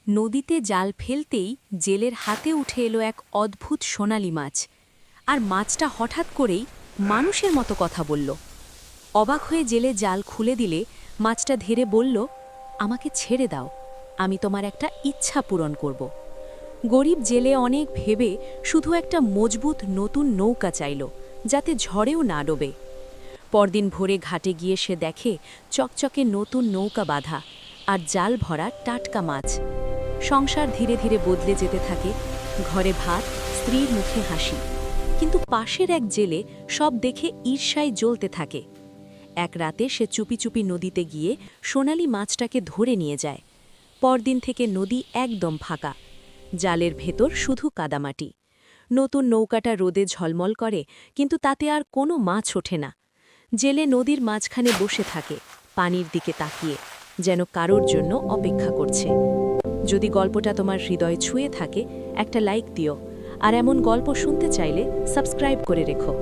নদীতে জাল ফেলতেই জেলের হাতে উঠে এলো এক অদ্ভুত সোনালি মাছ। আর মাছটা হঠাৎ করেই মানুষের মতো কথা বলল। অবাক হয়ে জেলে জাল খুলে দিলে মাছটা ধীরে বলল, আমাকে ছেড়ে দাও, আমি তোমার একটা ইচ্ছা পূরণ করব। গরিব জেলে অনেক ভেবে শুধু একটা মজবুত নতুন নৌকা চাইল, যাতে ঝড়েও না ডোবে। পরদিন ভোরে ঘাটে গিয়ে সে দেখে চকচকে নতুন নৌকা বাঁধা আর জাল ভরা টাটকা মাছ। সংসার ধীরে ধীরে বদলে যেতে থাকে, ঘরে ভাত, স্ত্রীর মুখে হাসি। কিন্তু পাশের এক জেলে সব দেখে ঈর্ষায় জ্বলতে থাকে। এক রাতে সে চুপি চুপি নদীতে গিয়ে সোনালি মাছটাকে ধরে নিয়ে যায়। পরদিন থেকে নদী একদম ফাঁকা, জালের ভেতর শুধু কাদামাটি। নতুন নৌকাটা রোদে ঝলমল করে, কিন্তু তাতে আর কোনো মাছ ওঠে না। জেলে নদীর মাঝখানে বসে থাকে, পানির দিকে তাকিয়ে, যেন কারোর জন্য অপেক্ষা করছে। যদি গল্পটা তোমার হৃদয় ছুঁয়ে থাকে, একটা লাইক দিও, আর এমন গল্প শুনতে চাইলে সাবস্ক্রাইব করে রেখো।